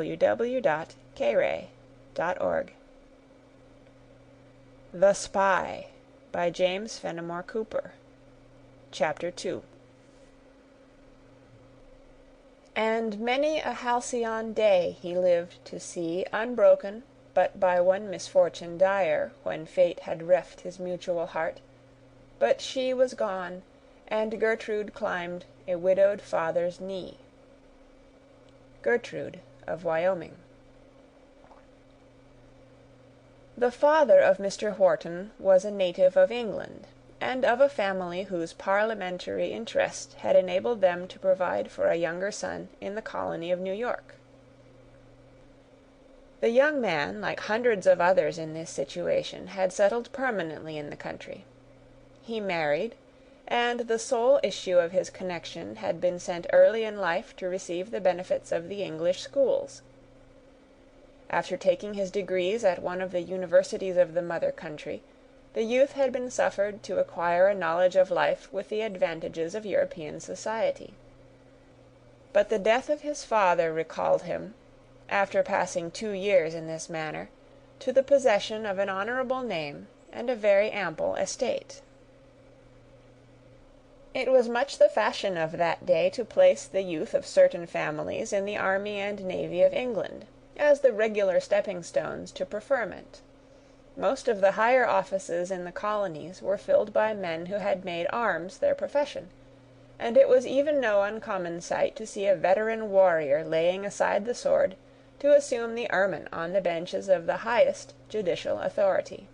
www.kray.org. The Spy by James Fenimore Cooper. Chapter 2. And many a halcyon day he lived to see, unbroken but by one misfortune dire, when fate had reft his mutual heart. But she was gone, and Gertrude climbed a widowed father's knee. Gertrude of Wyoming. The father of Mr. Wharton was a native of England, and of a family whose parliamentary interest had enabled them to provide for a younger son in the colony of New York. The young man, like hundreds of others in this situation, had settled permanently in the country. He married, and the sole issue of his connection had been sent early in life to receive the benefits of the English schools. After taking his degrees at one of the universities of the mother country, the youth had been suffered to acquire a knowledge of life with the advantages of European society. But the death of his father recalled him, after passing 2 years in this manner, to the possession of an honourable name and a very ample estate. It was much the fashion of that day to place the youth of certain families in the army and navy of England, as the regular stepping-stones to preferment. Most of the higher offices in the colonies were filled by men who had made arms their profession, and it was even no uncommon sight to see a veteran warrior laying aside the sword to assume the ermine on the benches of the highest judicial authority.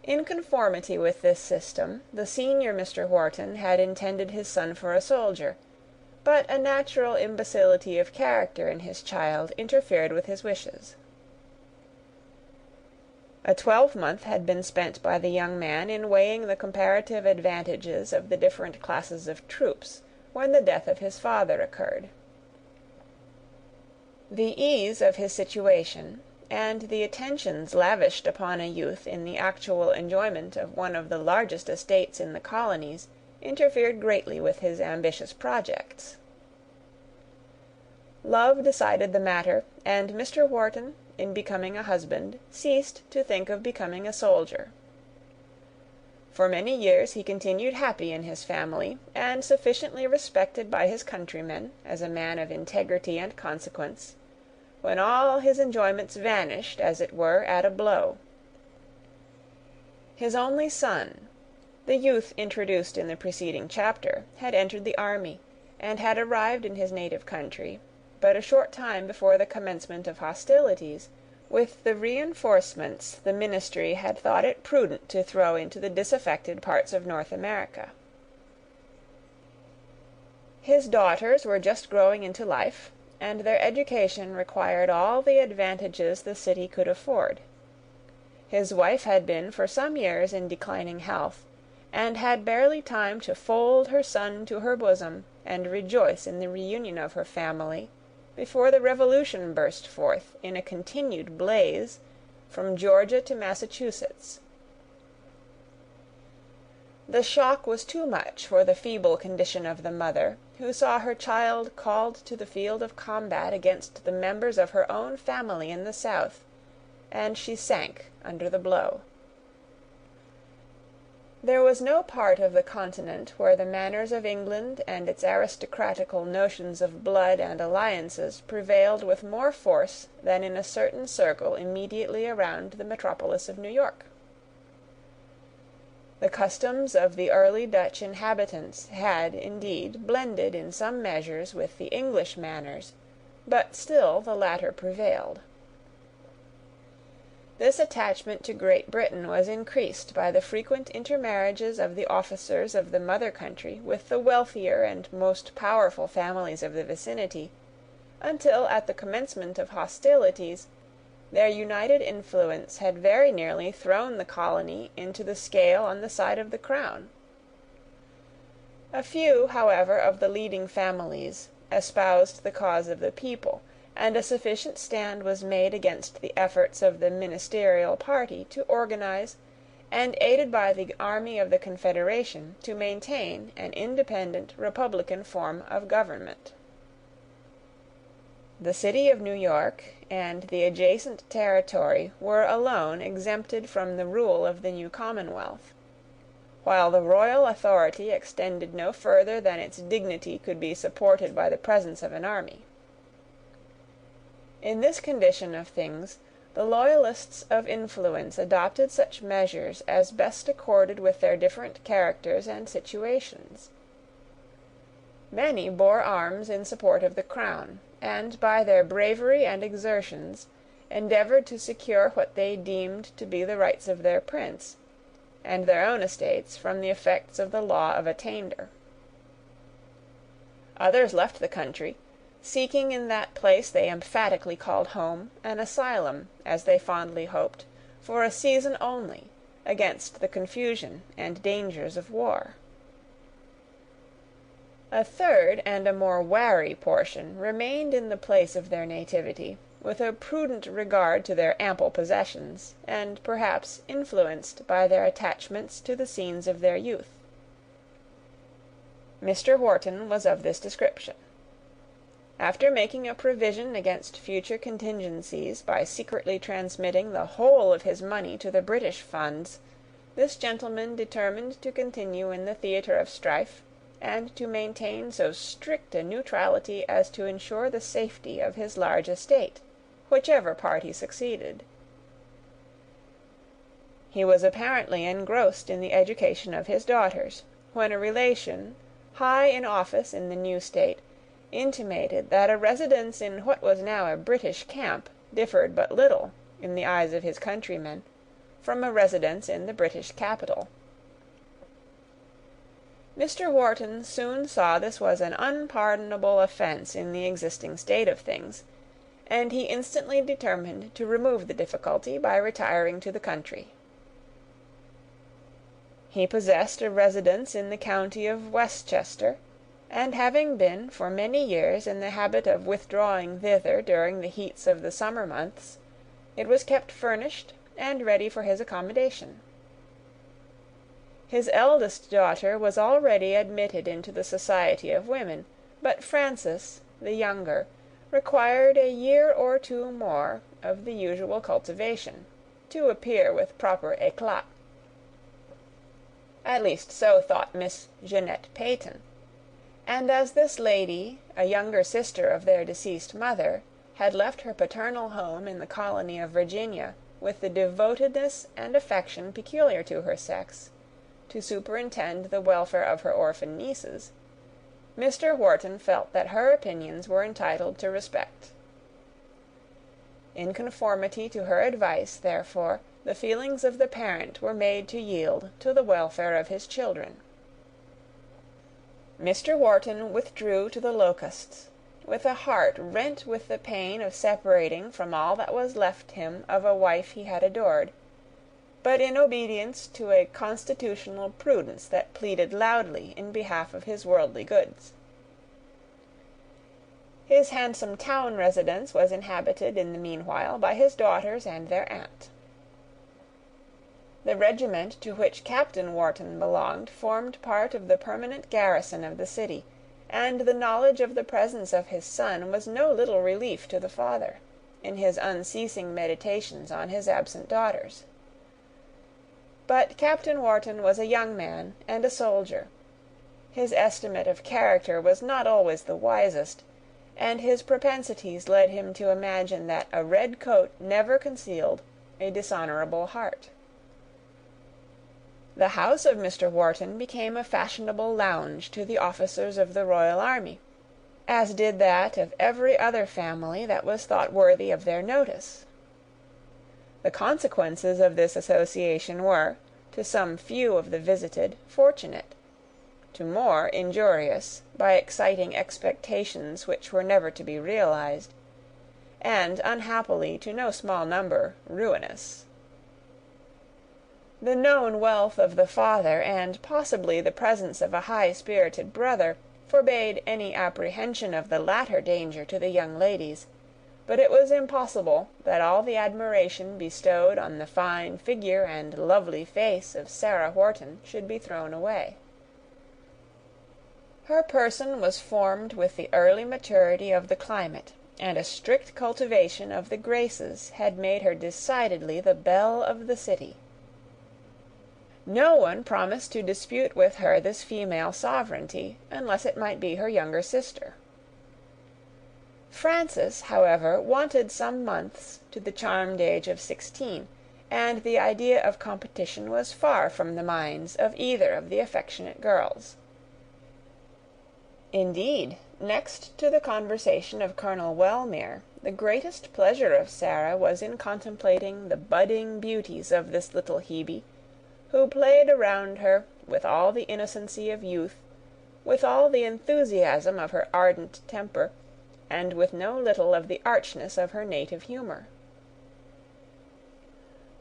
In conformity with this system, the senior Mr. Wharton had intended his son for a soldier, but a natural imbecility of character in his child interfered with his wishes. A 12-month had been spent by the young man in weighing the comparative advantages of the different classes of troops, when the death of his father occurred. The ease of his situation, and the attentions lavished upon a youth in the actual enjoyment of one of the largest estates in the colonies, interfered greatly with his ambitious projects. Love decided the matter, and Mr. Wharton, in becoming a husband, ceased to think of becoming a soldier. For many years he continued happy in his family, and sufficiently respected by his countrymen as a man of integrity and consequence, when all his enjoyments vanished, as it were, at a blow. His only son, the youth introduced in the preceding chapter, had entered the army, and had arrived in his native country, but a short time before the commencement of hostilities, with the reinforcements the ministry had thought it prudent to throw into the disaffected parts of North America. His daughters were just growing into life, and their education required all the advantages the city could afford. His wife had been for some years in declining health, and had barely time to fold her son to her bosom and rejoice in the reunion of her family, before the Revolution burst forth in a continued blaze from Georgia to Massachusetts. The shock was too much for the feeble condition of the mother, who saw her child called to the field of combat against the members of her own family in the South, and she sank under the blow. There was no part of the continent where the manners of England and its aristocratical notions of blood and alliances prevailed with more force than in a certain circle immediately around the metropolis of New York. The customs of the early Dutch inhabitants had, indeed, blended in some measures with the English manners, but still the latter prevailed. This attachment to Great Britain was increased by the frequent intermarriages of the officers of the mother country with the wealthier and most powerful families of the vicinity, until at the commencement of hostilities their united influence had very nearly thrown the colony into the scale on the side of the crown. A few, however, of the leading families espoused the cause of the people, and a sufficient stand was made against the efforts of the ministerial party to organize, and aided by the army of the Confederation, to maintain an independent republican form of government. The city of New York and the adjacent territory were alone exempted from the rule of the new Commonwealth, while the royal authority extended no further than its dignity could be supported by the presence of an army. In this condition of things, the loyalists of influence adopted such measures as best accorded with their different characters and situations. Many bore arms in support of the crown, and by their bravery and exertions endeavoured to secure what they deemed to be the rights of their prince, and their own estates from the effects of the law of attainder. Others left the country, seeking in that place they emphatically called home an asylum, as they fondly hoped, for a season only, against the confusion and dangers of war. A third and a more wary portion remained in the place of their nativity, with a prudent regard to their ample possessions, and perhaps influenced by their attachments to the scenes of their youth. Mr. Wharton was of this description. After making a provision against future contingencies by secretly transmitting the whole of his money to the British funds, this gentleman determined to continue in the theatre of strife, and to maintain so strict a neutrality as to ensure the safety of his large estate, whichever party succeeded. He was apparently engrossed in the education of his daughters, when a relation, high in office in the new state, intimated that a residence in what was now a British camp differed but little, in the eyes of his countrymen, from a residence in the British capital. Mr. Wharton soon saw this was an unpardonable offence in the existing state of things, and he instantly determined to remove the difficulty by retiring to the country. He possessed a residence in the county of Westchester, and having been for many years in the habit of withdrawing thither during the heats of the summer months, it was kept furnished and ready for his accommodation. His eldest daughter was already admitted into the society of women, but Frances, the younger, required a year or two more of the usual cultivation, to appear with proper éclat. At least so thought Miss Jeanette Peyton; and as this lady, a younger sister of their deceased mother, had left her paternal home in the colony of Virginia with the devotedness and affection peculiar to her sex, to superintend the welfare of her orphan nieces, Mr. Wharton felt that her opinions were entitled to respect. In conformity to her advice, therefore, the feelings of the parent were made to yield to the welfare of his children. Mr. Wharton withdrew to the Locusts, with a heart rent with the pain of separating from all that was left him of a wife he had adored, but in obedience to a constitutional prudence that pleaded loudly in behalf of his worldly goods. His handsome town residence was inhabited in the meanwhile by his daughters and their aunt. The regiment to which Captain Wharton belonged formed part of the permanent garrison of the city, and the knowledge of the presence of his son was no little relief to the father, in his unceasing meditations on his absent daughters. But Captain Wharton was a young man and a soldier. His estimate of character was not always the wisest, and his propensities led him to imagine that a red coat never concealed a dishonourable heart. The house of Mr. Wharton became a fashionable lounge to the officers of the royal army, as did that of every other family that was thought worthy of their notice. The consequences of this association were, to some few of the visited, fortunate; to more, injurious, by exciting expectations which were never to be realized; and, unhappily, to no small number, ruinous. The known wealth of the father, and possibly the presence of a high-spirited brother, forbade any apprehension of the latter danger to the young ladies, but it was impossible that all the admiration bestowed on the fine figure and lovely face of Sarah Wharton should be thrown away. Her person was formed with the early maturity of the climate, and a strict cultivation of the graces had made her decidedly the belle of the city. No one promised to dispute with her this female sovereignty, unless it might be her younger sister. Frances, however, wanted some months to the charmed age of 16, and the idea of competition was far from the minds of either of the affectionate girls. Indeed, next to the conversation of Colonel Wellmere, the greatest pleasure of Sarah was in contemplating the budding beauties of this little Hebe, who played around her with all the innocency of youth, with all the enthusiasm of her ardent temper, and with no little of the archness of her native humour.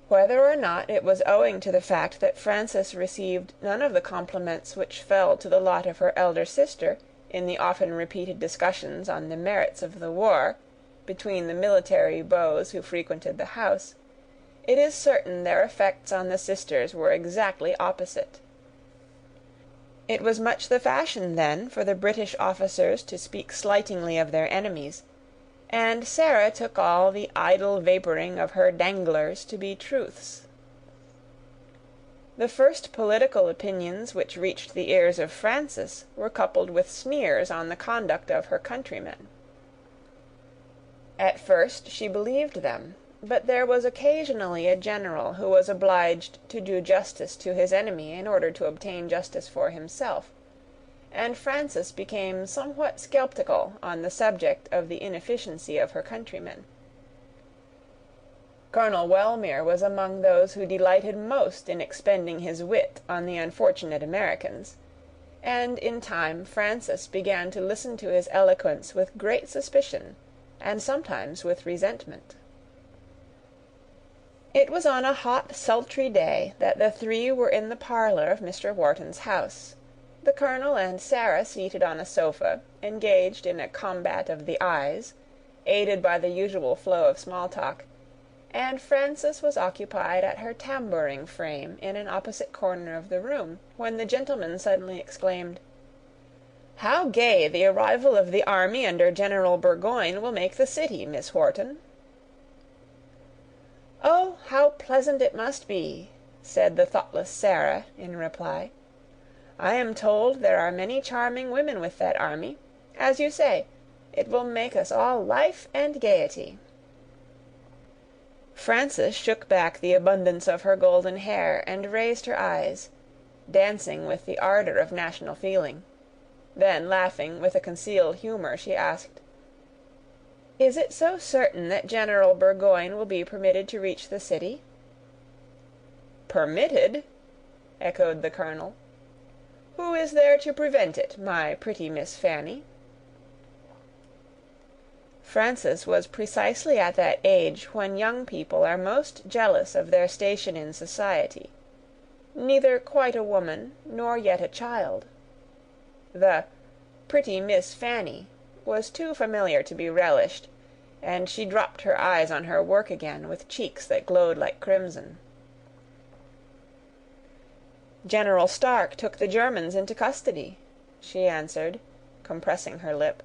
Whether or not it was owing to the fact that Frances received none of the compliments which fell to the lot of her elder sister in the often repeated discussions on the merits of the war between the military beaux who frequented the house, it is certain their effects on the sisters were exactly opposite. It was much the fashion then for the British officers to speak slightingly of their enemies, and Sarah took all the idle vapouring of her danglers to be truths. The first political opinions which reached the ears of Frances were coupled with sneers on the conduct of her countrymen. At first she believed them, but there was occasionally a general who was obliged to do justice to his enemy in order to obtain justice for himself, and Frances became somewhat sceptical on the subject of the inefficiency of her countrymen. Colonel Wellmere was among those who delighted most in expending his wit on the unfortunate Americans, and in time Frances began to listen to his eloquence with great suspicion, and sometimes with resentment. It was on a hot, sultry day that the three were in the parlour of Mr. Wharton's house, the Colonel and Sarah seated on a sofa, engaged in a combat of the eyes, aided by the usual flow of small talk, and Frances was occupied at her tambouring frame in an opposite corner of the room, when the gentleman suddenly exclaimed, "How gay the arrival of the army under General Burgoyne will make the city, Miss Wharton!" "Oh, how pleasant it must be!" said the thoughtless Sarah, in reply. "I am told there are many charming women with that army. As you say, it will make us all life and gaiety." Frances shook back the abundance of her golden hair, and raised her eyes, dancing with the ardour of national feeling. Then, laughing with a concealed humour, she asked, "Is it so certain that General Burgoyne will be permitted to reach the city?" "Permitted?" echoed the Colonel. "Who is there to prevent it, my pretty Miss Fanny?" Frances was precisely at that age when young people are most jealous of their station in society, neither quite a woman nor yet a child. The "pretty Miss Fanny" was too familiar to be relished, and she dropped her eyes on her work again with cheeks that glowed like crimson. "General Stark took the Germans into custody," she answered, compressing her lip.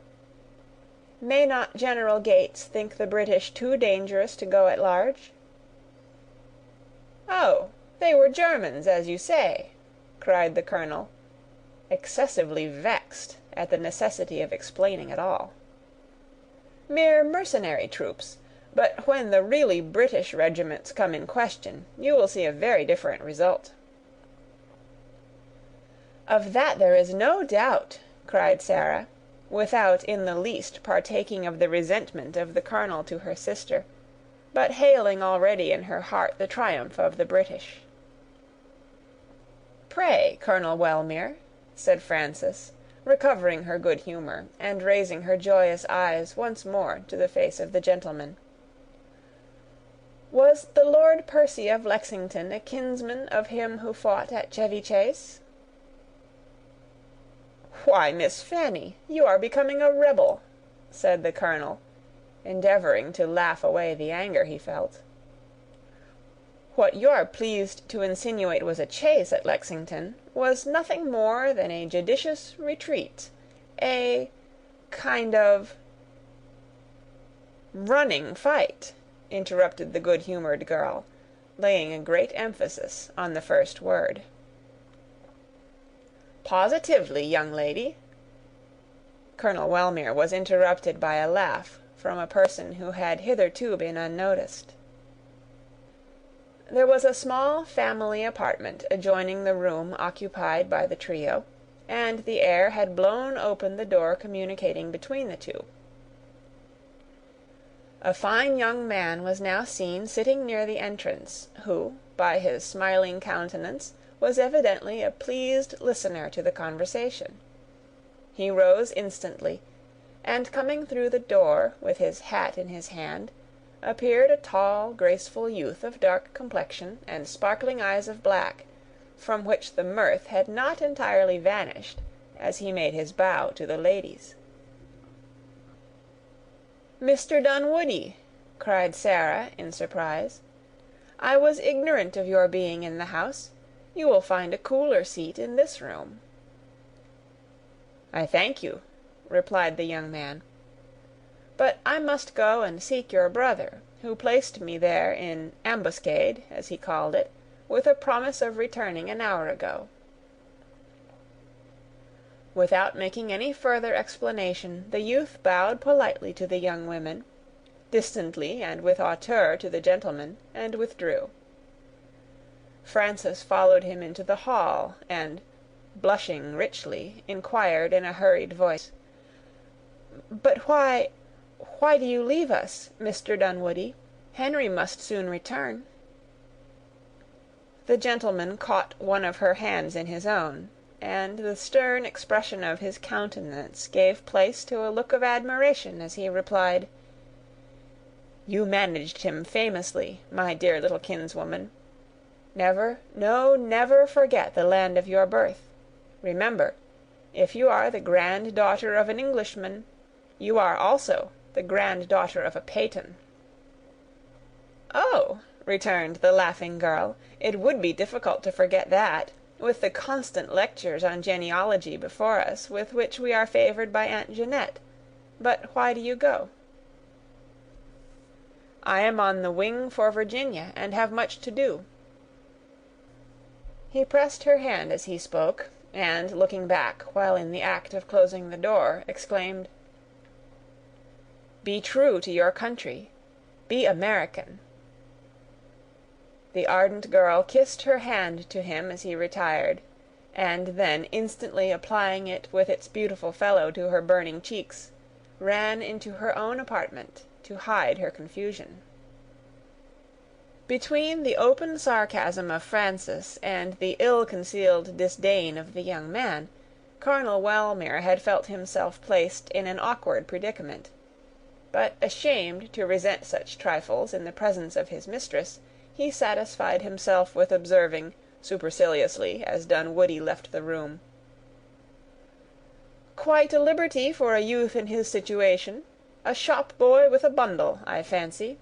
"May not General Gates think the British too dangerous to go at large?" "Oh, they were Germans, as you say," cried the Colonel, excessively vexed at the necessity of explaining it all. "Mere mercenary troops, but when the really British regiments come in question, you will see a very different result." "Of that there is no doubt," cried Sarah, without in the least partaking of the resentment of the Colonel to her sister, but hailing already in her heart the triumph of the British. "Pray, Colonel Wellmere," said Frances, recovering her good humour, and raising her joyous eyes once more to the face of the gentleman, "was the Lord Percy of Lexington a kinsman of him who fought at Chevy Chase?" "Why, Miss Fanny, you are becoming a rebel," said the Colonel, endeavouring to laugh away the anger he felt. "What you're pleased to insinuate was a chase at Lexington was nothing more than a judicious retreat, a kind of—" running fight," interrupted the good-humored girl, laying a great emphasis on the first word. "Positively, young lady—" Colonel Wellmere was interrupted by a laugh from a person who had hitherto been unnoticed. There was a small family apartment adjoining the room occupied by the trio, and the air had blown open the door communicating between the two. A fine young man was now seen sitting near the entrance, who, by his smiling countenance, was evidently a pleased listener to the conversation. He rose instantly, and coming through the door with his hat in his hand, appeared a tall, graceful youth of dark complexion and sparkling eyes of black, from which the mirth had not entirely vanished as he made his bow to the ladies. "Mr. Dunwoodie!" cried Sarah in surprise. "I was ignorant of your being in the house. You will find a cooler seat in this room." "I thank you," replied the young man. "But I must go and seek your brother, who placed me there in ambuscade, as he called it, with a promise of returning an hour ago." Without making any further explanation, the youth bowed politely to the young women, distantly and with hauteur to the gentlemen, and withdrew. Frances followed him into the hall, and, blushing richly, inquired in a hurried voice, "But why do you leave us, Mr. Dunwoodie? Henry must soon return." The gentleman caught one of her hands in his own, and the stern expression of his countenance gave place to a look of admiration as he replied, "You managed him famously, my dear little kinswoman. Never, no, never forget the land of your birth. Remember, if you are the granddaughter of an Englishman, you are also the granddaughter of a Peyton." "Oh," returned the laughing girl, "it would be difficult to forget that, with the constant lectures on genealogy before us, with which we are favored by Aunt Jeanette. But why do you go?" "I am on the wing for Virginia, and have much to do." He pressed her hand as he spoke, and, looking back while in the act of closing the door, exclaimed, "Be true to your country. Be American." The ardent girl kissed her hand to him as he retired, and then instantly applying it with its beautiful fellow to her burning cheeks, ran into her own apartment to hide her confusion. Between the open sarcasm of Frances and the ill-concealed disdain of the young man, Colonel Wellmere had felt himself placed in an awkward predicament; but ashamed to resent such trifles in the presence of his mistress, he satisfied himself with observing, superciliously, as Dunwoodie left the room, "Quite a liberty for a youth in his situation. A shop-boy with a bundle, I fancy."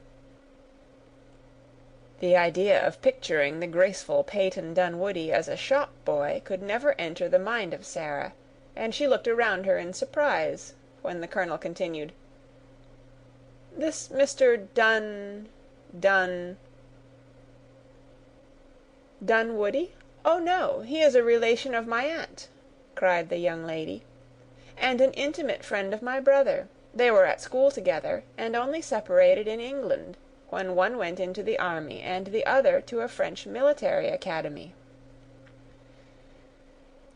The idea of picturing the graceful Peyton Dunwoodie as a shop-boy could never enter the mind of Sarah, and she looked around her in surprise, when the colonel continued, "This Mr. Dunwoodie? Oh, no, he is a relation of my aunt," cried the young lady, "and an intimate friend of my brother. They were at school together, and only separated in England, when one went into the army, and the other to a French military academy."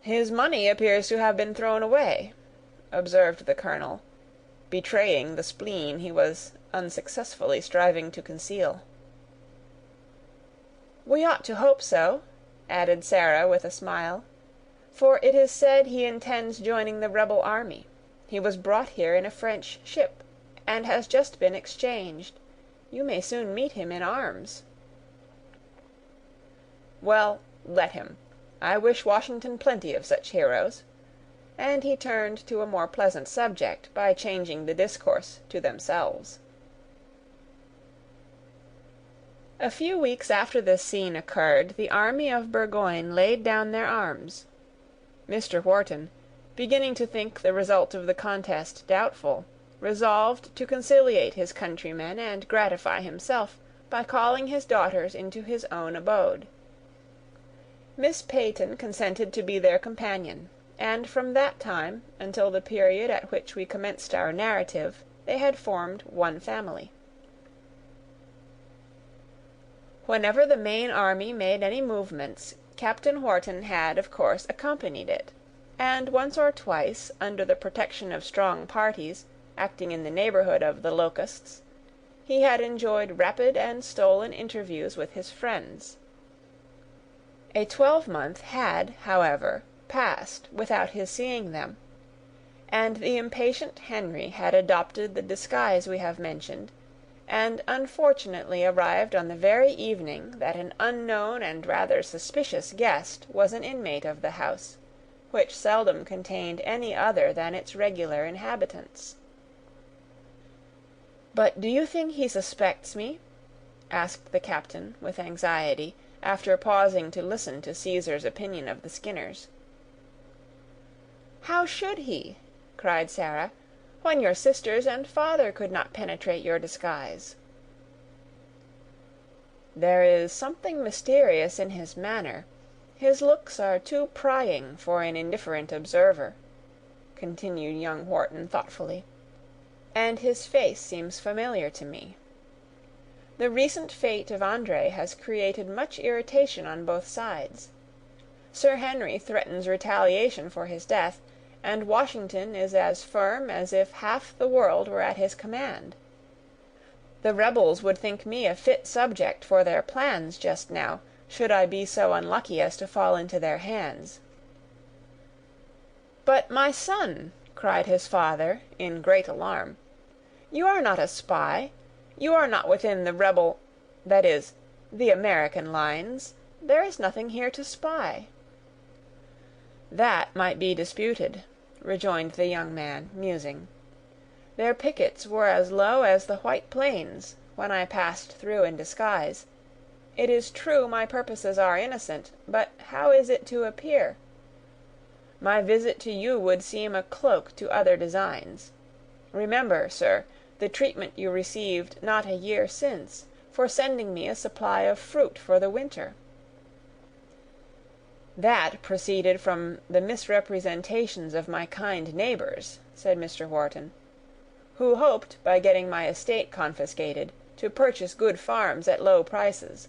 "His money appears to have been thrown away," observed the colonel, betraying the spleen he was unsuccessfully striving to conceal. "We ought to hope so," added Sarah with a smile, "for it is said he intends joining the rebel army. He was brought here in a French ship, and has just been exchanged. You may soon meet him in arms." "Well, let him. I wish Washington plenty of such heroes." And he turned to a more pleasant subject by changing the discourse to themselves. A few weeks after this scene occurred, the army of Burgoyne laid down their arms. Mr. Wharton, beginning to think the result of the contest doubtful, resolved to conciliate his countrymen and gratify himself by calling his daughters into his own abode. Miss Peyton consented to be their companion, and from that time until the period at which we commenced our narrative, they had formed one family. Whenever the main army made any movements, Captain Wharton had, of course, accompanied it, and once or twice, under the protection of strong parties, acting in the neighbourhood of the Locusts, he had enjoyed rapid and stolen interviews with his friends. A 12-month had, however, passed without his seeing them, and the impatient Henry had adopted the disguise we have mentioned, and unfortunately arrived on the very evening that an unknown and rather suspicious guest was an inmate of the house, which seldom contained any other than its regular inhabitants. "But do you think he suspects me?" asked the captain, with anxiety, after pausing to listen to Caesar's opinion of the Skinners. "How should he?" cried Sarah, "when your sisters and father could not penetrate your disguise?" "There is something mysterious in his manner. His looks are too prying for an indifferent observer," continued young Wharton thoughtfully, "and his face seems familiar to me. The recent fate of André has created much irritation on both sides. Sir Henry threatens retaliation for his death, and Washington is as firm as if half the world were at his command. The rebels would think me a fit subject for their plans just now, should I be so unlucky as to fall into their hands." "But, my son," cried his father, in great alarm, "you are not a spy. You are not within the that is, the American lines. There is nothing here to spy." "That might be disputed," rejoined the young man, musing. "Their pickets were as low as the White Plains, when I passed through in disguise. It is true my purposes are innocent, but how is it to appear? My visit to you would seem a cloak to other designs. Remember, sir, the treatment you received not a year since, for sending me a supply of fruit for the winter." "That proceeded from the misrepresentations of my kind neighbours," said Mr. Wharton, "who hoped, by getting my estate confiscated, to purchase good farms at low prices.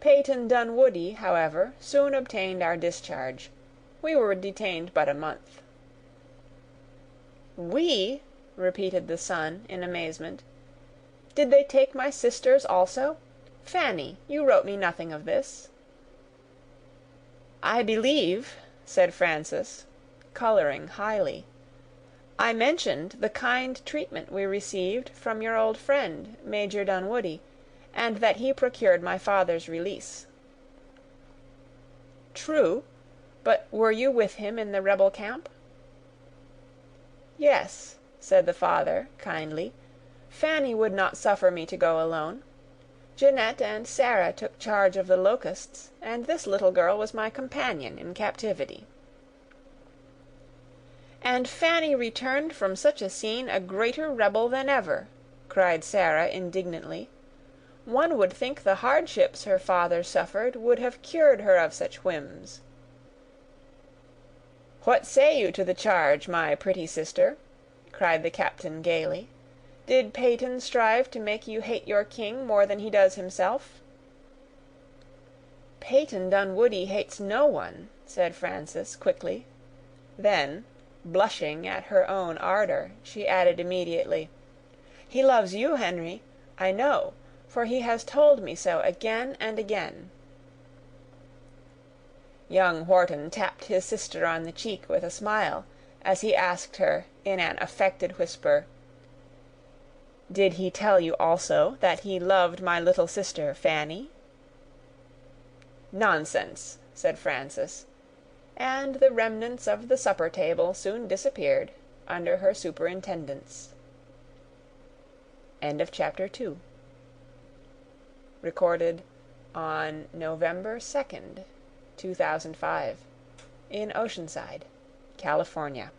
Peyton Dunwoodie, however, soon obtained our discharge. We were detained but a month." "We!" repeated the son, in amazement. "Did they take my sisters also? Fanny, you wrote me nothing of this." "I believe," said Frances, coloring highly, "I mentioned the kind treatment we received from your old friend, Major Dunwoodie, and that he procured my father's release." "True; but were you with him in the rebel camp?" "Yes," said the father, kindly. "Fanny would not suffer me to go alone. Jeanette and Sarah took charge of the Locusts, and this little girl was my companion in captivity." "And Fanny returned from such a scene a greater rebel than ever," cried Sarah indignantly. "One would think the hardships her father suffered would have cured her of such whims." "What say you to the charge, my pretty sister?" cried the captain gaily. "Did Peyton strive to make you hate your king more than he does himself?" "Peyton Dunwoodie hates no one," said Frances, quickly. Then, blushing at her own ardour, she added immediately, "He loves you, Henry, I know, for he has told me so again and again." Young Wharton tapped his sister on the cheek with a smile, as he asked her, in an affected whisper, "Did he tell you also that he loved my little sister Fanny?" "Nonsense," said Frances, and the remnants of the supper table soon disappeared under her superintendence. End of Chapter 2. Recorded on November 2nd, 2005, in Oceanside, California.